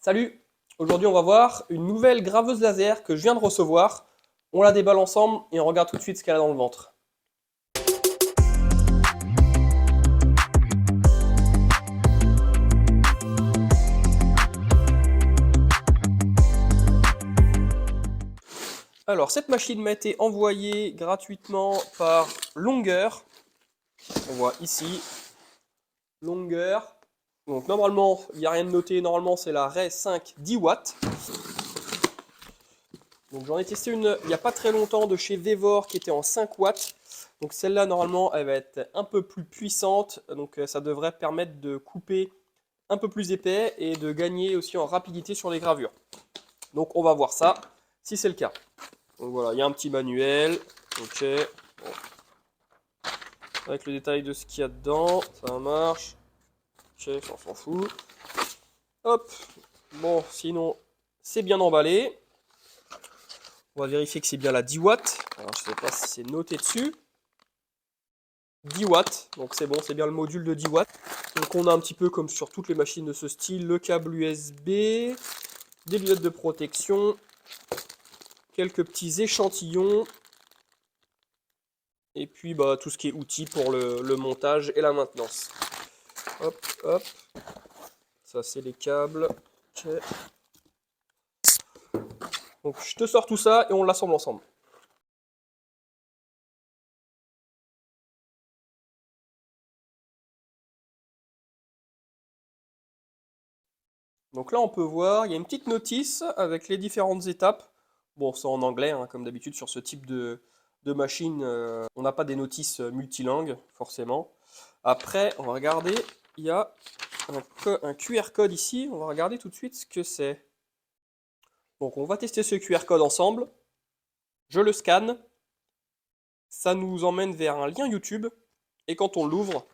Salut! Aujourd'hui, on va voir une nouvelle graveuse laser que je viens de recevoir. On la déballe ensemble et on regarde tout de suite ce qu'elle a dans le ventre. Alors, cette machine m'a été envoyée gratuitement par Longueur. On voit ici, Longueur. Donc, normalement, il n'y a rien de noté. Normalement, c'est la Ray 5 10 watts. Donc, j'en ai testé une il n'y a pas très longtemps de chez Vevor qui était en 5 watts. Donc, celle-là, normalement, elle va être un peu plus puissante. Donc, ça devrait permettre de couper un peu plus épais et de gagner aussi en rapidité sur les gravures. Donc, on va voir ça si c'est le cas. Donc, voilà, il y a un petit manuel. Ok. Bon. Avec le détail de ce qu'il y a dedans. Ça marche. Ok, on s'en fout. Hop. Bon, sinon, c'est bien emballé. On va vérifier que c'est bien la 10 watts. Alors, je ne sais pas si c'est noté dessus. 10 watts, donc c'est bon, c'est bien le module de 10 watts. Donc on a un petit peu comme sur toutes les machines de ce style, le câble USB, des lunettes de protection, quelques petits échantillons, et puis bah, tout ce qui est outils pour le montage et la maintenance. Hop, hop, ça c'est les câbles. Ok. Donc je te sors tout ça et on l'assemble ensemble. Donc là, on peut voir, il y a une petite notice avec les différentes étapes. Bon, c'est en anglais, hein, comme d'habitude sur ce type de machine. On n'a pas des notices multilingues, forcément. Après, on va regarder, il y a un QR code ici. On va regarder tout de suite ce que c'est. Donc, on va tester ce QR code ensemble. Je le scanne. Ça nous emmène vers un lien YouTube. Et quand on l'ouvre,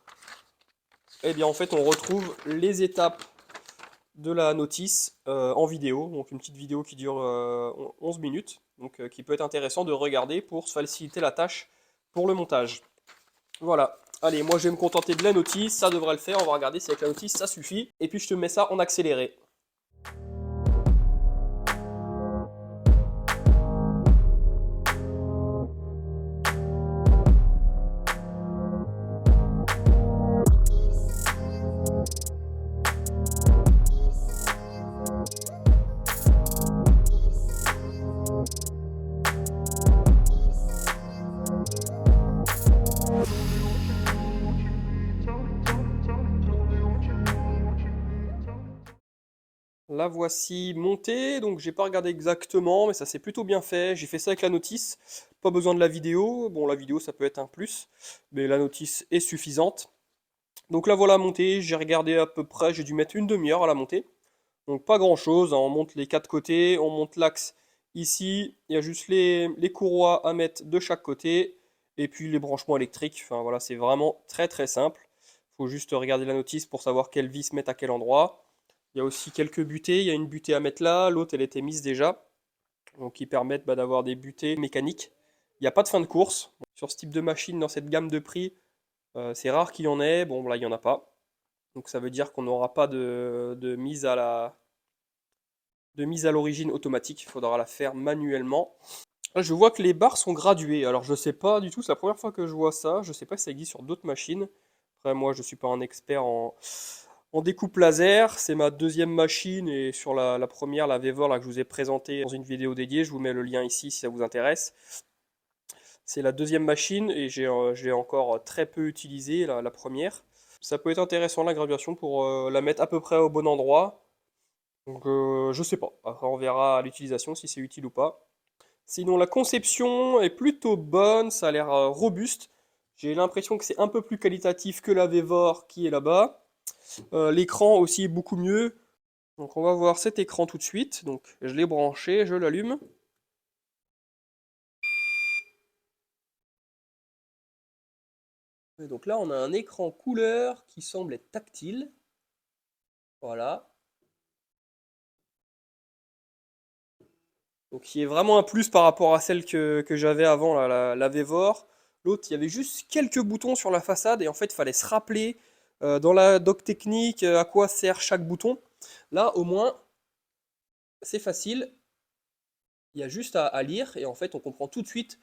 eh bien, en fait, on retrouve les étapes de la notice en vidéo, donc une petite vidéo qui dure 11 minutes, donc qui peut être intéressant de regarder pour se faciliter la tâche pour le montage. Voilà, allez, moi je vais me contenter de la notice, ça devrait le faire, on va regarder si avec la notice ça suffit, et puis je te mets ça en accéléré. La voici montée, donc j'ai pas regardé exactement, mais ça s'est plutôt bien fait. J'ai fait ça avec la notice, pas besoin de la vidéo. Bon, la vidéo ça peut être un plus, mais la notice est suffisante. Donc la voilà montée, j'ai regardé à peu près, j'ai dû mettre une demi-heure à la monter. Donc pas grand chose, hein. On monte les quatre côtés, on monte l'axe ici, il y a juste les courroies à mettre de chaque côté, et puis les branchements électriques. Enfin voilà, c'est vraiment très très simple. Il faut juste regarder la notice pour savoir quelle vis mettre à quel endroit. Il y a aussi quelques butées, il y a une butée à mettre là, l'autre elle était mise déjà, donc qui permettent d'avoir des butées mécaniques. Il n'y a pas de fin de course. Sur ce type de machine, dans cette gamme de prix, c'est rare qu'il y en ait, bon là il n'y en a pas. Donc ça veut dire qu'on n'aura pas de mise à l'origine automatique, il faudra la faire manuellement. Là, je vois que les barres sont graduées, alors je sais pas du tout, c'est la première fois que je vois ça, je sais pas si ça existe sur d'autres machines. Après moi je suis pas un expert en découpe laser, c'est ma deuxième machine et sur la première, la Vevor là, que je vous ai présentée dans une vidéo dédiée, je vous mets le lien ici si ça vous intéresse. C'est la deuxième machine et j'ai encore très peu utilisé la première. Ça peut être intéressant la graduation pour la mettre à peu près au bon endroit. Donc je sais pas. Après on verra à l'utilisation si c'est utile ou pas. Sinon la conception est plutôt bonne, ça a l'air robuste. J'ai l'impression que c'est un peu plus qualitatif que la Vevor qui est là-bas. L'écran aussi est beaucoup mieux. Donc on va voir cet écran tout de suite. Donc je l'ai branché, je l'allume. Et donc là on a un écran couleur qui semble être tactile. Voilà. Donc qui est vraiment un plus par rapport à celle que j'avais avant, la Vevor. L'autre, il y avait juste quelques boutons sur la façade et en fait, il fallait se rappeler dans la doc technique à quoi sert chaque bouton. Là, au moins, c'est facile, il y a juste à lire et en fait on comprend tout de suite.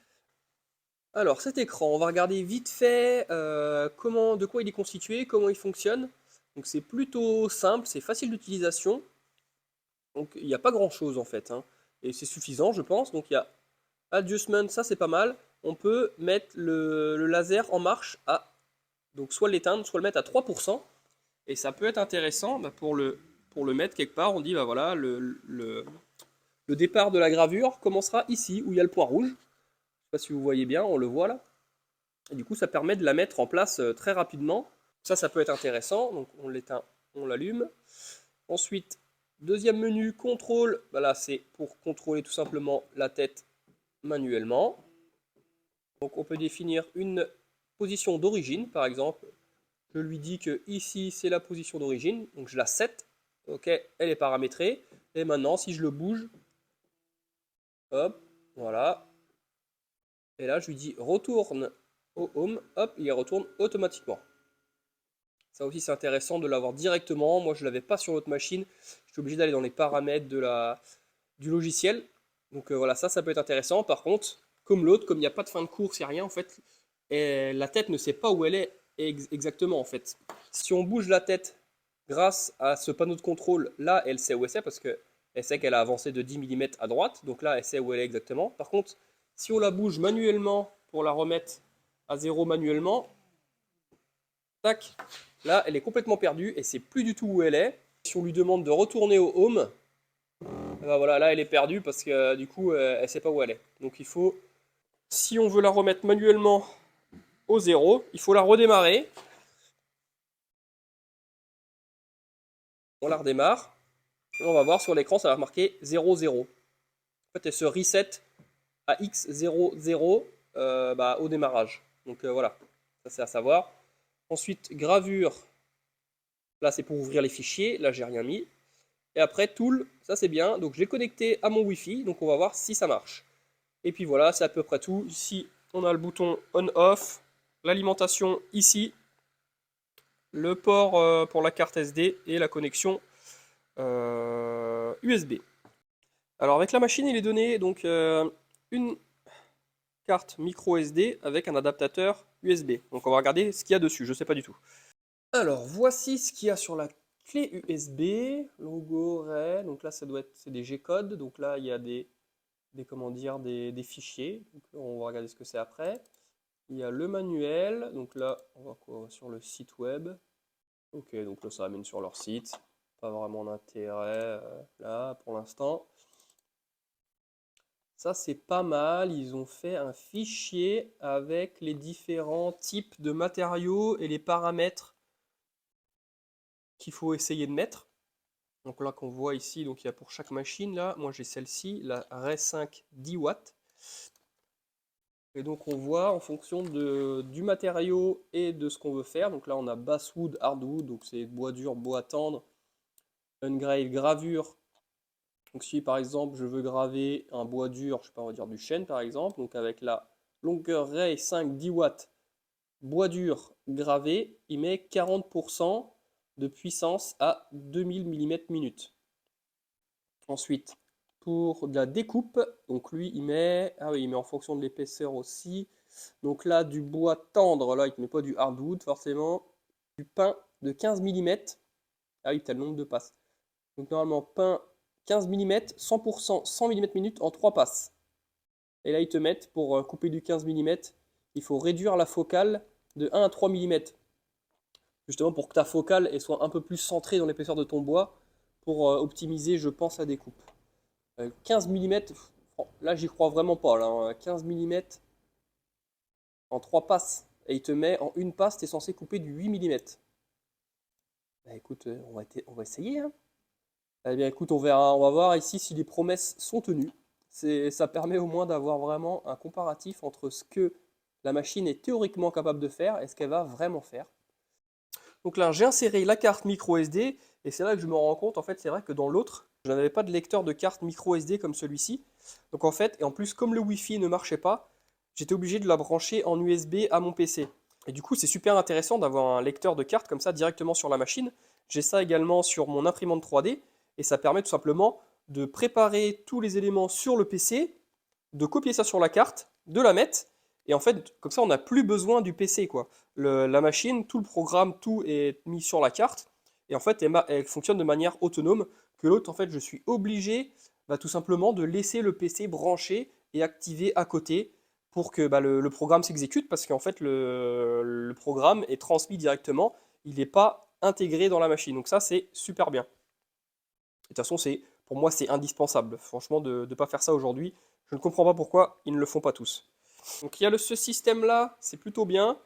Alors cet écran, on va regarder vite fait de quoi il est constitué, comment il fonctionne. Donc c'est plutôt simple, c'est facile d'utilisation. Donc il n'y a pas grand chose en fait, hein. Et c'est suffisant je pense. Donc il y a Adjustment, ça c'est pas mal. On peut mettre le laser en marche à, donc soit l'éteindre, soit le mettre à 3%. Et ça peut être intéressant bah, pour le mettre quelque part. On dit bah voilà, le départ de la gravure commencera ici où il y a le point rouge. Je sais pas si vous voyez bien, on le voit là. Et du coup ça permet de la mettre en place très rapidement. Ça peut être intéressant. Donc on l'éteint, on l'allume. Ensuite, deuxième menu, contrôle. Bah là c'est pour contrôler tout simplement la tête manuellement. Donc on peut définir une position d'origine, par exemple. Je lui dis que ici c'est la position d'origine, donc je la set. Ok, elle est paramétrée. Et maintenant, si je le bouge, hop, voilà. Et là, je lui dis retourne au home, hop, il y retourne automatiquement. Ça aussi, c'est intéressant de l'avoir directement. Moi, je ne l'avais pas sur l'autre machine. Je suis obligé d'aller dans les paramètres du logiciel. Donc voilà, ça peut être intéressant. Par contre, comme l'autre, comme il n'y a pas de fin de course, il n'y a rien, en fait, et la tête ne sait pas où elle est exactement, en fait. Si on bouge la tête grâce à ce panneau de contrôle, là, elle sait où elle est parce qu'elle sait qu'elle a avancé de 10 mm à droite. Donc là, elle sait où elle est exactement. Par contre, si on la bouge manuellement pour la remettre à zéro manuellement, tac, là, elle est complètement perdue et c'est plus du tout où elle est. Si on lui demande de retourner au home, ben voilà, là, elle est perdue parce que du coup, elle ne sait pas où elle est. Donc il faut, si on veut la remettre manuellement au zéro, il faut la redémarrer. On la redémarre. Et on va voir sur l'écran, ça va marquer 0, 0. En fait, elle se reset à x00 bah, au démarrage. Donc voilà, ça c'est à savoir. Ensuite, gravure. Là, c'est pour ouvrir les fichiers. Là, j'ai rien mis. Et après, Tool, ça c'est bien. Donc, je l'ai connecté à mon Wi-Fi. Donc, on va voir si ça marche. Et puis voilà, c'est à peu près tout. Ici, on a le bouton on-off, l'alimentation ici, le port pour la carte SD et la connexion USB. Alors, avec la machine, il est donné donc une carte micro SD avec un adaptateur USB. Donc, on va regarder ce qu'il y a dessus. Je ne sais pas du tout. Alors, voici ce qu'il y a sur la clé USB, logo Ray, donc là ça doit être c'est des G-codes, donc là il y a comment dire, des fichiers, donc on va regarder ce que c'est après. Il y a le manuel, donc là on va quoi, sur le site web. Ok, donc là ça amène sur leur site, pas vraiment d'intérêt là pour l'instant. Ça c'est pas mal, ils ont fait un fichier avec les différents types de matériaux et les paramètres qu'il faut essayer de mettre. Donc là qu'on voit ici, donc il y a pour chaque machine là, moi j'ai celle-ci, la Ray 5 10 watts. Et donc on voit en fonction du matériau et de ce qu'on veut faire. Donc là on a basswood, hardwood, donc c'est bois dur, bois tendre, ungrave, gravure. Donc si par exemple je veux graver un bois dur, je sais pas, on va dire du chêne par exemple, donc avec la longueur Ray 5 10 watts, bois dur gravé, il met 40% de puissance à 2000 mm/minute. Ensuite, pour de la découpe, donc lui il met, ah oui, il met en fonction de l'épaisseur aussi. Donc là, du bois tendre, là il ne met pas du hardwood forcément. Du pain de 15 mm. Ah oui, tu as le nombre de passes. Donc normalement, pain 15 mm, 100%, 100 mm/minute en 3 passes. Et là, ils te mettent, pour couper du 15 mm, il faut réduire la focale de 1 à 3 mm. Justement pour que ta focale elle soit un peu plus centrée dans l'épaisseur de ton bois, pour optimiser, je pense, la découpe. 15 mm, là j'y crois vraiment pas. Là, 15 mm en 3 passes. Et il te met en une passe, tu es censé couper du 8 mm. Bah écoute, on va essayer. Hein. Eh bien écoute, on verra, on va voir ici si les promesses sont tenues. Ça permet au moins d'avoir vraiment un comparatif entre ce que la machine est théoriquement capable de faire et ce qu'elle va vraiment faire. Donc là, j'ai inséré la carte micro SD et c'est là que je me rends compte, en fait, c'est vrai que dans l'autre, je n'avais pas de lecteur de carte micro SD comme celui-ci. Donc en fait, et en plus, comme le Wi-Fi ne marchait pas, j'étais obligé de la brancher en USB à mon PC. Et du coup, c'est super intéressant d'avoir un lecteur de carte comme ça directement sur la machine. J'ai ça également sur mon imprimante 3D et ça permet tout simplement de préparer tous les éléments sur le PC, de copier ça sur la carte, de la mettre, et en fait, comme ça, on n'a plus besoin du PC, quoi. La machine, tout le programme, tout est mis sur la carte, et en fait, elle fonctionne de manière autonome, que l'autre, en fait, je suis obligé tout simplement de laisser le PC branché et activé à côté pour que le programme s'exécute, parce qu'en fait, le programme est transmis directement, il n'est pas intégré dans la machine. Donc ça, c'est super bien. De toute façon, pour moi, c'est indispensable. Franchement, de ne pas faire ça aujourd'hui, je ne comprends pas pourquoi ils ne le font pas tous. Donc il y a ce système-là, c'est plutôt bien.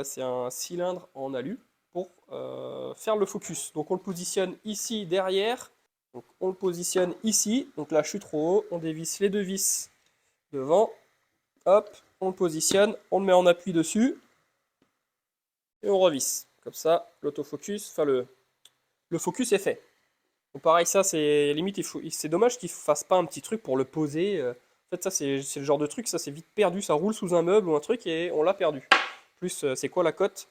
C'est un cylindre en alu pour faire le focus. Donc on le positionne ici derrière. Donc on le positionne ici. Donc là, je suis trop haut. On dévisse les deux vis devant. Hop, on le positionne. On le met en appui dessus. Et on revisse. Comme ça, l'autofocus, enfin le focus est fait. Donc pareil, ça c'est limite, c'est dommage qu'ils fassent pas un petit truc pour le poser. En fait, ça c'est le genre de truc, ça c'est vite perdu, ça roule sous un meuble ou un truc et on l'a perdu. Plus, c'est quoi la cote?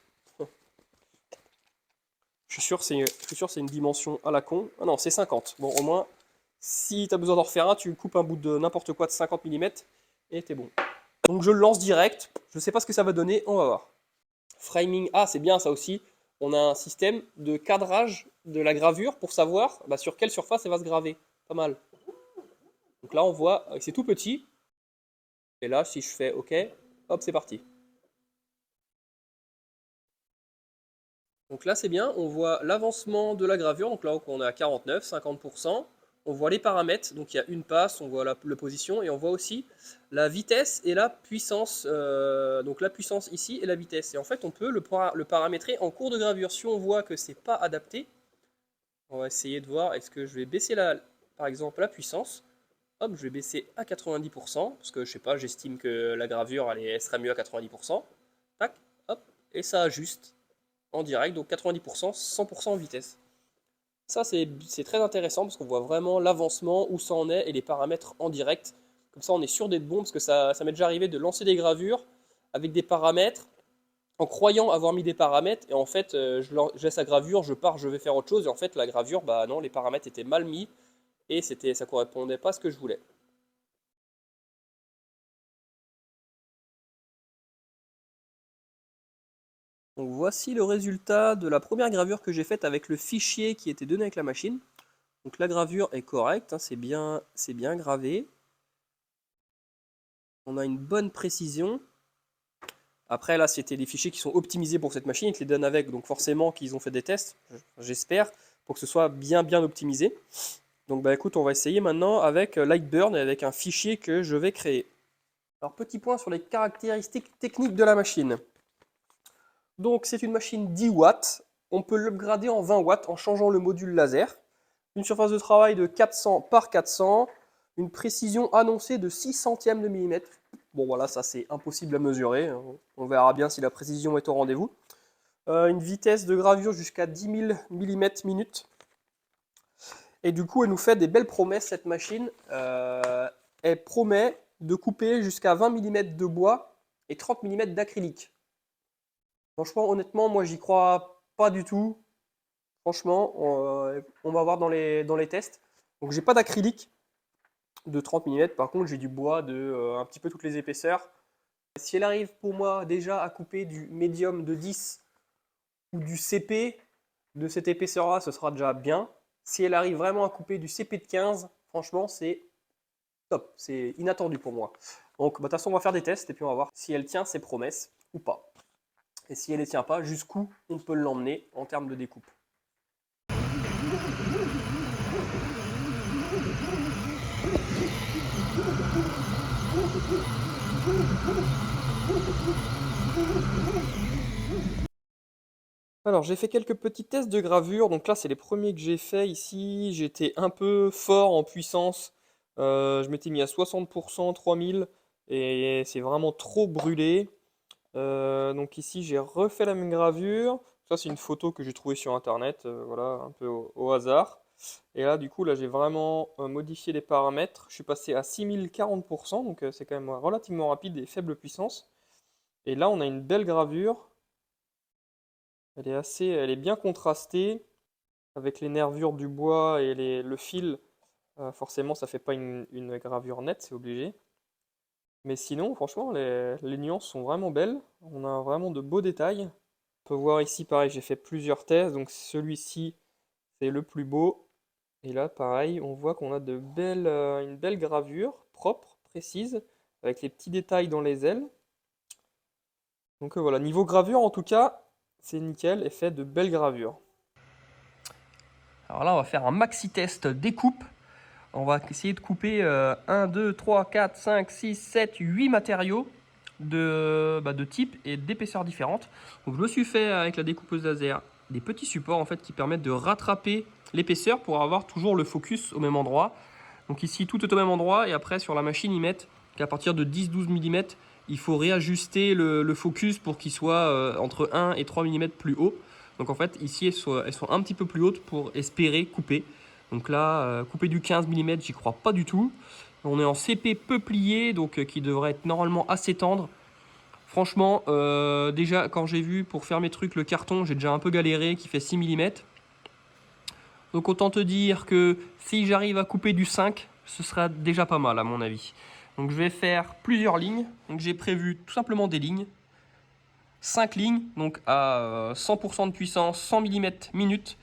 Je suis sûr, c'est une dimension à la con. Ah non, c'est 50. Bon, au moins, si tu as besoin d'en refaire un, tu coupes un bout de n'importe quoi de 50 mm et t'es bon. Donc je le lance direct. Je sais pas ce que ça va donner, on va voir. Framing, ah c'est bien ça aussi. On a un système de cadrage de la gravure pour savoir sur quelle surface elle va se graver. Pas mal. Donc là on voit, c'est tout petit. Et là si je fais OK, hop c'est parti. Donc là c'est bien, on voit l'avancement de la gravure. Donc là on est à 49, 50%. On voit les paramètres, donc il y a une passe, on voit la position et on voit aussi la vitesse et la puissance. Donc la puissance ici et la vitesse. Et en fait on peut le paramétrer en cours de gravure. Si on voit que c'est pas adapté, on va essayer de voir, est-ce que je vais baisser par exemple la puissance. Hop, je vais baisser à 90%, parce que je sais pas, j'estime que la gravure elle serait mieux à 90%. Tac, hop, et ça ajuste en direct, donc 90%, 100% en vitesse. Ça c'est très intéressant parce qu'on voit vraiment l'avancement, où ça en est, et les paramètres en direct. Comme ça on est sûr d'être bon, parce que ça m'est déjà arrivé de lancer des gravures avec des paramètres, en croyant avoir mis des paramètres, et en fait je laisse la gravure, je pars, je vais faire autre chose, et en fait la gravure, bah non, les paramètres étaient mal mis, et ça correspondait pas à ce que je voulais. Donc voici le résultat de la première gravure que j'ai faite avec le fichier qui était donné avec la machine. Donc la gravure est correcte, hein, c'est bien gravé. On a une bonne précision. Après là c'était des fichiers qui sont optimisés pour cette machine, ils te les donnent avec, donc forcément qu'ils ont fait des tests, j'espère, pour que ce soit bien optimisé. Donc bah écoute, on va essayer maintenant avec Lightburn et avec un fichier que je vais créer. Alors petit point sur les caractéristiques techniques de la machine. Donc c'est une machine 10 watts, on peut l'upgrader en 20 watts en changeant le module laser. Une surface de travail de 400 par 400, une précision annoncée de 6 centièmes de millimètre. Bon voilà, ça c'est impossible à mesurer, on verra bien si la précision est au rendez-vous. Une vitesse de gravure jusqu'à 10 000 mm minute. Et du coup, elle nous fait des belles promesses cette machine. Elle promet de couper jusqu'à 20 mm de bois et 30 mm d'acrylique. Franchement, honnêtement, moi j'y crois pas du tout. Franchement, on va voir dans les tests. Donc j'ai pas d'acrylique de 30 mm, par contre j'ai du bois de un petit peu toutes les épaisseurs. Si elle arrive pour moi déjà à couper du médium de 10 ou du CP de cette épaisseur-là, ce sera déjà bien. Si elle arrive vraiment à couper du CP de 15, franchement c'est top, c'est inattendu pour moi. Donc de toute façon on va faire des tests et puis on va voir si elle tient ses promesses ou pas. Et si elle ne les tient pas, jusqu'où on peut l'emmener en termes de découpe. Alors j'ai fait quelques petits tests de gravure, donc là c'est les premiers que j'ai fait ici, j'étais un peu fort en puissance, je m'étais mis à 60%, 3000, et c'est vraiment trop brûlé. Donc ici j'ai refait la même gravure, ça c'est une photo que j'ai trouvée sur internet, voilà, un peu au hasard. Et là du coup là j'ai vraiment modifié les paramètres, je suis passé à 6040%, donc c'est quand même relativement rapide et faible puissance. Et là on a une belle gravure. Elle est bien contrastée avec les nervures du bois et le fil Forcément, ça fait pas une gravure nette, c'est obligé. Mais sinon, franchement, les nuances sont vraiment belles. On a vraiment de beaux détails. On peut voir ici, pareil, j'ai fait plusieurs tests. Donc celui-ci, c'est le plus beau. Et là, pareil, on voit qu'on a une belle gravure, propre, précise, avec les petits détails dans les ailes. Donc voilà, niveau gravure, en tout cas, c'est nickel et fait de belles gravures. Alors là, on va faire un maxi test découpe. On va essayer de couper 1, 2, 3, 4, 5, 6, 7, 8 matériaux de type et d'épaisseur différentes. Donc je me suis fait avec la découpeuse laser des petits supports en fait qui permettent de rattraper l'épaisseur pour avoir toujours le focus au même endroit. Donc ici tout est au même endroit et après sur la machine ils mettent qu'à partir de 10-12 mm il faut réajuster le focus pour qu'il soit entre 1 et 3 mm plus haut. Donc en fait ici elles sont un petit peu plus hautes pour espérer couper. Donc là couper du 15 mm j'y crois pas du tout. On est en CP peu plié donc qui devrait être normalement assez tendre. Franchement déjà quand j'ai vu pour faire mes trucs le carton j'ai déjà un peu galéré qui fait 6 mm. Donc autant te dire que si j'arrive à couper du 5, ce sera déjà pas mal à mon avis. Donc je vais faire plusieurs lignes. Donc j'ai prévu tout simplement des lignes. 5 lignes, donc à 100% de puissance, 100 mm minute.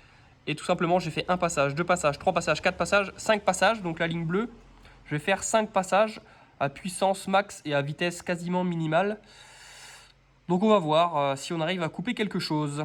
Et tout simplement j'ai fait un passage, deux passages, trois passages, quatre passages, 5 passages. Donc la ligne bleue, je vais faire 5 passages à puissance max et à vitesse quasiment minimale. Donc on va voir si on arrive à couper quelque chose.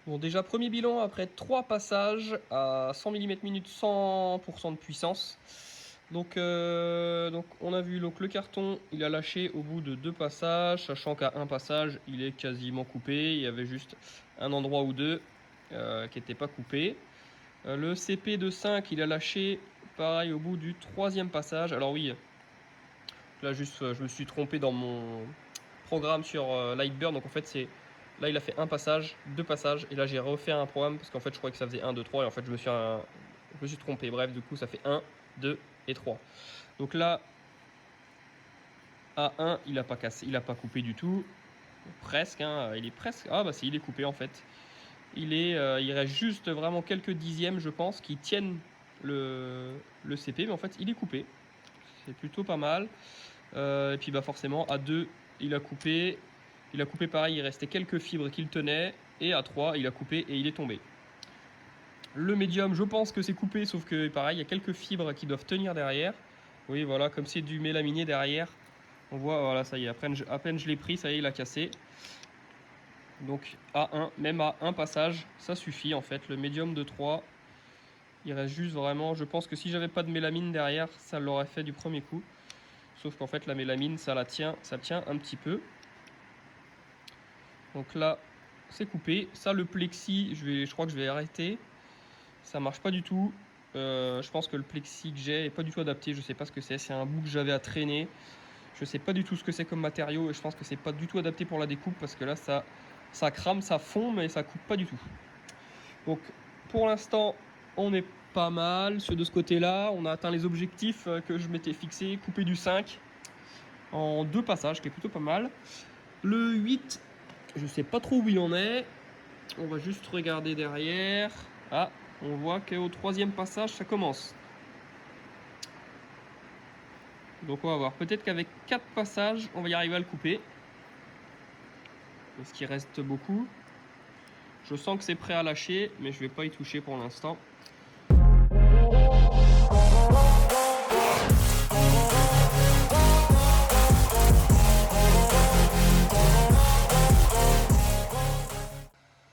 Bon, déjà, premier bilan après 3 passages à 100 mm minute, 100% de puissance. Donc on a vu donc, le carton, il a lâché au bout de 2 passages, sachant qu'à un passage, il est quasiment coupé. Il y avait juste un endroit ou deux qui n'était pas coupé. Le CP de 5, il a lâché pareil au bout du 3e passage. Alors oui, là juste, je me suis trompé dans mon programme sur Lightburn. Donc en fait, c'est... Là, il a fait un passage, deux passages, et là, j'ai refait un programme parce qu'en fait, je croyais que ça faisait 1, 2, 3, et en fait, je me suis trompé. Bref, du coup, ça fait 1, 2 et 3. Donc là, A1, il n'a pas cassé, il n'a pas coupé du tout. Presque, hein, il est presque. Ah, bah si, il est coupé en fait. Il reste juste vraiment quelques dixièmes, je pense, qui tiennent le CP, mais en fait, il est coupé. C'est plutôt pas mal. Et puis, bah forcément, A2, il a coupé. Il a coupé pareil, il restait quelques fibres qu'il tenait. Et à 3, il a coupé et il est tombé. Le médium, je pense que c'est coupé, sauf que pareil, il y a quelques fibres qui doivent tenir derrière. Oui, voilà, comme c'est du mélaminé derrière. On voit, voilà, ça y est, à peine je l'ai pris, ça y est, il a cassé. Donc A1, même à un passage, ça suffit en fait. Le médium de 3, il reste juste vraiment... Je pense que si j'avais pas de mélamine derrière, ça l'aurait fait du premier coup. Sauf qu'en fait, la mélamine, ça tient un petit peu. Donc là, c'est coupé. Ça, le plexi, je crois que je vais arrêter. Ça marche pas du tout. Je pense que le plexi que j'ai est pas du tout adapté. Je sais pas ce que c'est. C'est un bout que j'avais à traîner. Je sais pas du tout ce que c'est comme matériau. Et je pense que c'est pas du tout adapté pour la découpe. Parce que là, ça crame, ça fond, mais ça coupe pas du tout. Donc, pour l'instant, on est pas mal. De ce côté-là, on a atteint les objectifs que je m'étais fixé. Couper du 5 en 2 passages, qui est plutôt pas mal. Le 8... Je sais pas trop où il en est. On va juste regarder derrière. Ah, on voit qu'au 3e passage, ça commence. Donc on va voir. Peut-être qu'avec 4 passages, on va y arriver à le couper. Parce qu'il reste beaucoup. Je sens que c'est prêt à lâcher, mais je vais pas y toucher pour l'instant.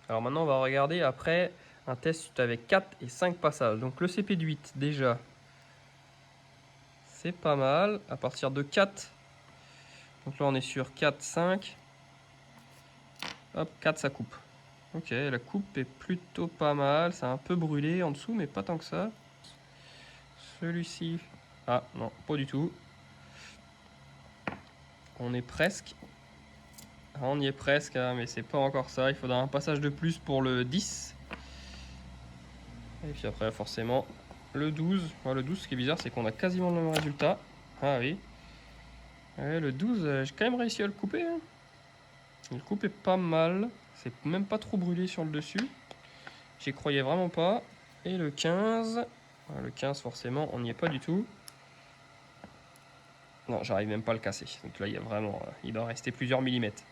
Alors maintenant, on va regarder après un test avec 4 et 5 passages. Donc le CP de 8 déjà, c'est pas mal. À partir de 4, donc là on est sur 4, 5. Hop, 4 ça coupe. Ok, la coupe est plutôt pas mal. C'est un peu brûlé en dessous, mais pas tant que ça. Celui-ci, ah non, pas du tout. On est presque. Ah, on y est presque, hein, mais c'est pas encore ça. Il faudra un passage de plus pour le 10. Et puis après, forcément, le 12. Ouais, le 12, ce qui est bizarre, c'est qu'on a quasiment le même résultat. Ah oui. Ouais, le 12, j'ai quand même réussi à le couper. Hein. Le coupe est pas mal. C'est même pas trop brûlé sur le dessus. J'y croyais vraiment pas. Et le 15. Ouais, le 15, forcément, on n'y est pas du tout. Non, j'arrive même pas à le casser. Donc là, il y a vraiment, il doit rester plusieurs millimètres.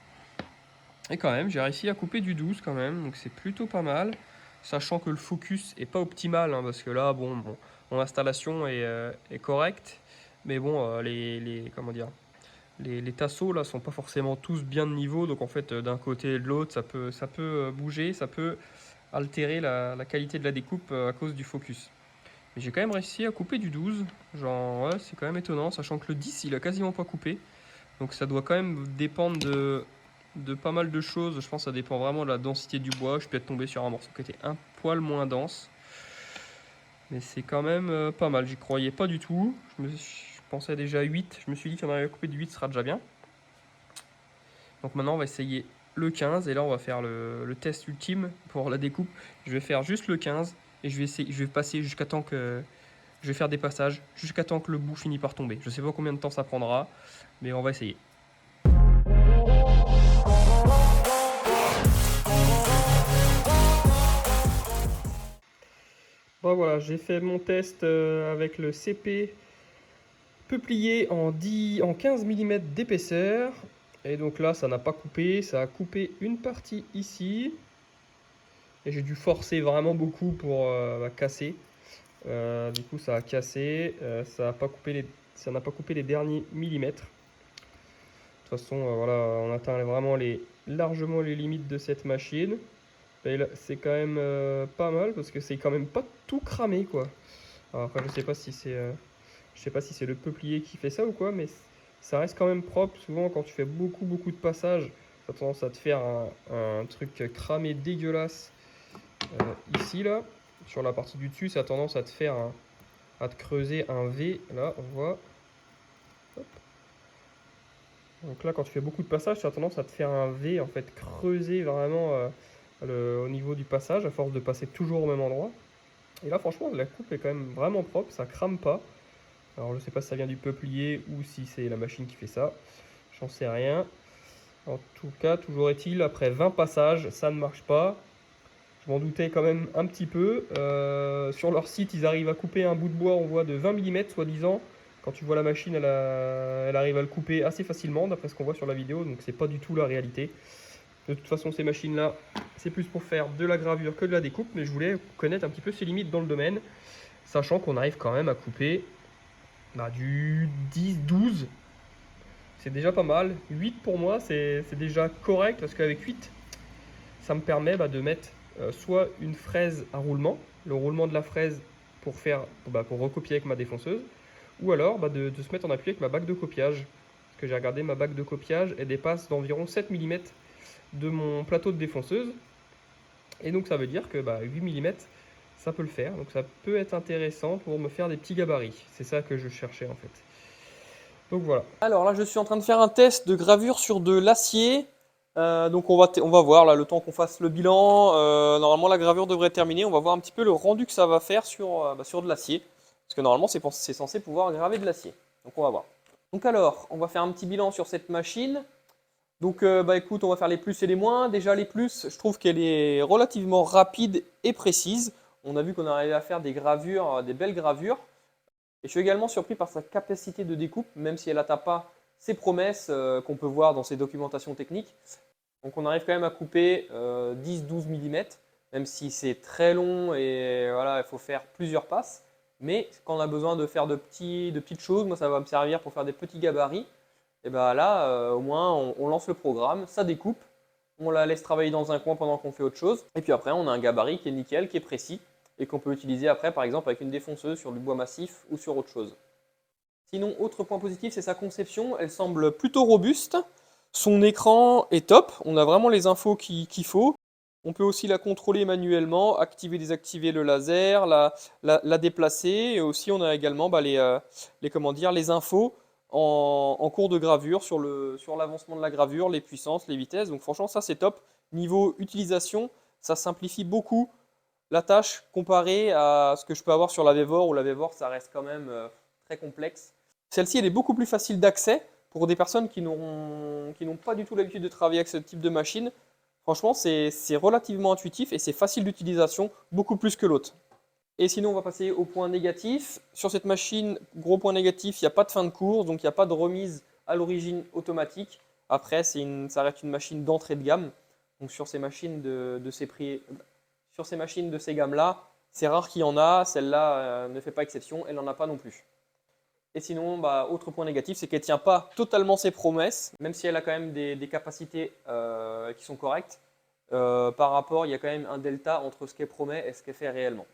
Et quand même, j'ai réussi à couper du 12 quand même. Donc c'est plutôt pas mal. Sachant que le focus est pas optimal. Hein, parce que là, bon mon installation est correcte. Mais bon, comment dire, les tasseaux là sont pas forcément tous bien de niveau. Donc en fait, d'un côté et de l'autre, ça peut bouger. Ça peut altérer la qualité de la découpe à cause du focus. Mais j'ai quand même réussi à couper du 12. Genre, ouais, c'est quand même étonnant. Sachant que le 10, il a quasiment pas coupé. Donc ça doit quand même dépendre de pas mal de choses. Je pense que ça dépend vraiment de la densité du bois. Je peux être tombé sur un morceau qui était un poil moins dense. Mais c'est quand même pas mal. J'y croyais pas du tout. Je pensais déjà à 8. Je me suis dit qu'on arrive à couper du 8, ce sera déjà bien. Donc maintenant, on va essayer le 15. Et là, on va faire le test ultime pour la découpe. Je vais faire juste le 15. Et je vais passer jusqu'à temps que... Je vais faire des passages jusqu'à temps que le bout finit par tomber. Je sais pas combien de temps ça prendra. Mais on va essayer. Bon voilà, j'ai fait mon test avec le CP peuplier en 15 mm d'épaisseur. Et donc là, ça n'a pas coupé, ça a coupé une partie ici. Et j'ai dû forcer vraiment beaucoup pour casser. Du coup, ça a cassé, ça n'a pas coupé les derniers millimètres. De toute façon, voilà, on atteint vraiment largement les limites de cette machine. C'est quand même pas mal parce que c'est quand même pas tout cramé quoi. Alors après je sais pas si c'est le peuplier qui fait ça ou quoi, mais ça reste quand même propre. Souvent quand tu fais beaucoup de passages, ça a tendance à te faire un truc cramé dégueulasse ici là. Sur la partie du dessus, ça a tendance à te creuser un V. Là on voit. Hop. Donc là quand tu fais beaucoup de passages, ça a tendance à te faire un V en fait, creuser vraiment au niveau du passage à force de passer toujours au même endroit. Et là franchement la coupe est quand même vraiment propre, ça crame pas. Alors je sais pas si ça vient du peuplier ou si c'est la machine qui fait ça, j'en sais rien. En tout cas, toujours est-il, après 20 passages, ça ne marche pas. Je m'en doutais quand même un petit peu. Sur leur site, ils arrivent à couper un bout de bois, on voit de 20 mm soi-disant. Quand tu vois la machine, elle arrive à le couper assez facilement, d'après ce qu'on voit sur la vidéo, donc c'est pas du tout la réalité. De toute façon, ces machines-là, c'est plus pour faire de la gravure que de la découpe, mais je voulais connaître un petit peu ses limites dans le domaine, sachant qu'on arrive quand même à couper du 10, 12. C'est déjà pas mal. 8 pour moi, c'est déjà correct, parce qu'avec 8, ça me permet de mettre soit une fraise à roulement, le roulement de la fraise pour recopier avec ma défonceuse, ou alors de se mettre en appui avec ma bague de copiage. Parce que j'ai regardé ma bague de copiage, elle dépasse d'environ 7 mm de mon plateau de défonceuse. Et donc ça veut dire que 8 mm, ça peut le faire. Donc ça peut être intéressant pour me faire des petits gabarits. C'est ça que je cherchais en fait. Donc voilà. Alors là, je suis en train de faire un test de gravure sur de l'acier. Donc on va voir là, le temps qu'on fasse le bilan. Normalement, la gravure devrait terminer. On va voir un petit peu le rendu que ça va faire sur de l'acier. Parce que normalement, c'est censé pouvoir graver de l'acier. Donc on va voir. Donc alors, on va faire un petit bilan sur cette machine. Donc écoute, on va faire les plus et les moins. Déjà les plus, je trouve qu'elle est relativement rapide et précise. On a vu qu'on arrivait à faire des gravures, des belles gravures. Et je suis également surpris par sa capacité de découpe, même si elle n'atteint pas ses promesses qu'on peut voir dans ses documentations techniques. Donc on arrive quand même à couper 10-12 mm, même si c'est très long et voilà, il faut faire plusieurs passes. Mais quand on a besoin de faire de petites choses, moi ça va me servir pour faire des petits gabarits. Et bien là, au moins, on lance le programme, ça découpe. On la laisse travailler dans un coin pendant qu'on fait autre chose. Et puis après, on a un gabarit qui est nickel, qui est précis et qu'on peut utiliser après, par exemple, avec une défonceuse sur du bois massif ou sur autre chose. Sinon, autre point positif, c'est sa conception. Elle semble plutôt robuste. Son écran est top. On a vraiment les infos qu'il faut. On peut aussi la contrôler manuellement, activer, désactiver le laser, la déplacer. Et aussi, on a également comment dire, les infos en cours de gravure sur l'avancement de la gravure, les puissances, les vitesses. Donc franchement, ça c'est top. Niveau utilisation, ça simplifie beaucoup la tâche comparée à ce que je peux avoir sur la Vevor, où la Vevor, ça reste quand même très complexe. Celle-ci, elle est beaucoup plus facile d'accès pour des personnes qui n'ont pas du tout l'habitude de travailler avec ce type de machine. Franchement, c'est relativement intuitif et c'est facile d'utilisation, beaucoup plus que l'autre. Et sinon, on va passer au point négatif. Sur cette machine, gros point négatif, il n'y a pas de fin de course, donc il n'y a pas de remise à l'origine automatique. Après, ça reste une machine d'entrée de gamme. Donc sur ces machines de ces prix, sur ces machines de ces gammes-là, c'est rare qu'il y en a. Celle-là ne fait pas exception, elle n'en a pas non plus. Et sinon, autre point négatif, c'est qu'elle ne tient pas totalement ses promesses, même si elle a quand même des capacités qui sont correctes. Par rapport, il y a quand même un delta entre ce qu'elle promet et ce qu'elle fait réellement.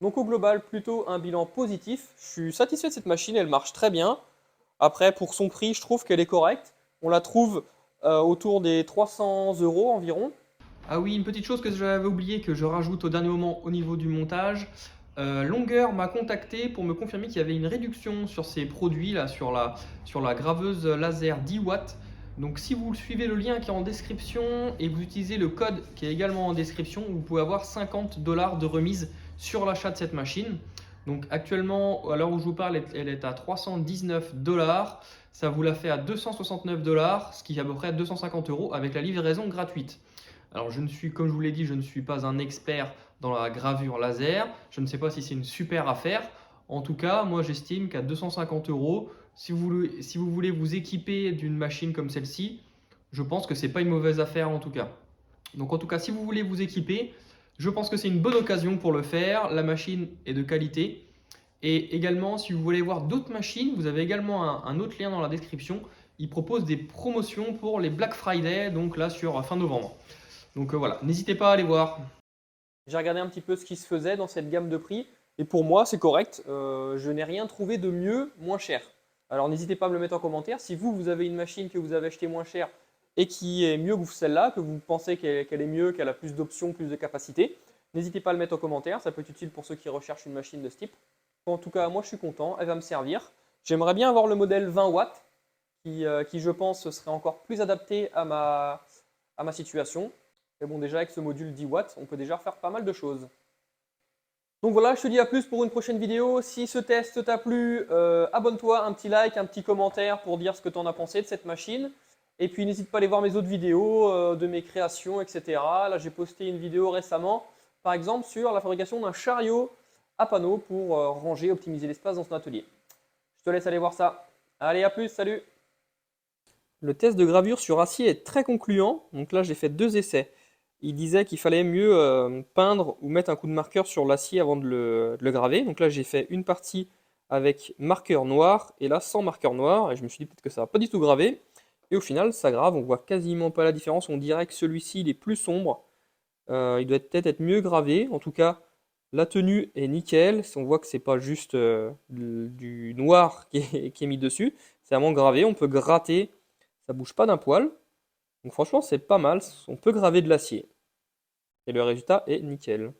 Donc au global, plutôt un bilan positif. Je suis satisfait de cette machine, elle marche très bien. Après, pour son prix, je trouve qu'elle est correcte. On la trouve autour des 300 € environ. Ah oui, une petite chose que j'avais oublié, que je rajoute au dernier moment au niveau du montage. Longueur m'a contacté pour me confirmer qu'il y avait une réduction sur ces produits, là, sur la graveuse laser 10 watts. Donc si vous suivez le lien qui est en description et vous utilisez le code qui est également en description, vous pouvez avoir 50 $ de remise sur l'achat de cette machine. Donc actuellement, à l'heure où je vous parle, elle est à 319 $. Ça vous la fait à 269 $, ce qui est à peu près 250 € avec la livraison gratuite. Alors comme je vous l'ai dit, je ne suis pas un expert dans la gravure laser. Je ne sais pas si c'est une super affaire. En tout cas, moi j'estime qu'à 250 €, si vous voulez vous équiper d'une machine comme celle-ci, je pense que ce n'est pas une mauvaise affaire en tout cas. Donc en tout cas, si vous voulez vous équiper, je pense que c'est une bonne occasion pour le faire. La machine est de qualité. Et également, si vous voulez voir d'autres machines, vous avez également un autre lien dans la description. Il propose des promotions pour les Black Friday, donc là sur fin novembre. Donc voilà, n'hésitez pas à aller voir. J'ai regardé un petit peu ce qui se faisait dans cette gamme de prix et pour moi c'est correct. Je n'ai rien trouvé de mieux, moins cher. Alors n'hésitez pas à me le mettre en commentaire. Si vous avez une machine que vous avez achetée moins cher et qui est mieux que celle-là, que vous pensez qu'elle est mieux, qu'elle a plus d'options, plus de capacité, n'hésitez pas à le mettre en commentaire. Ça peut être utile pour ceux qui recherchent une machine de ce type. En tout cas, moi je suis content, elle va me servir. J'aimerais bien avoir le modèle 20 watts qui je pense serait encore plus adapté à ma situation. Mais bon, déjà avec ce module 10 watts, on peut déjà faire pas mal de choses. Donc voilà, je te dis à plus pour une prochaine vidéo. Si ce test t'a plu, abonne-toi, un petit like, un petit commentaire pour dire ce que tu en as pensé de cette machine. Et puis n'hésite pas à aller voir mes autres vidéos de mes créations, etc. Là, j'ai posté une vidéo récemment, par exemple, sur la fabrication d'un chariot à panneaux pour ranger, optimiser l'espace dans son atelier. Je te laisse aller voir ça. Allez, à plus, salut! Le test de gravure sur acier est très concluant. Donc là, j'ai fait 2 essais. Il disait qu'il fallait mieux peindre ou mettre un coup de marqueur sur l'acier avant de le graver. Donc là, j'ai fait une partie avec marqueur noir et là sans marqueur noir. Et je me suis dit peut-être que ça va pas du tout graver. Et au final, ça grave. On voit quasiment pas la différence. On dirait que celui-ci, il est plus sombre. Il doit peut-être être mieux gravé. En tout cas, la tenue est nickel. On voit que c'est pas juste du noir qui est mis dessus. C'est vraiment gravé. On peut gratter. Ça bouge pas d'un poil. Donc franchement, c'est pas mal. On peut graver de l'acier. Et le résultat est nickel.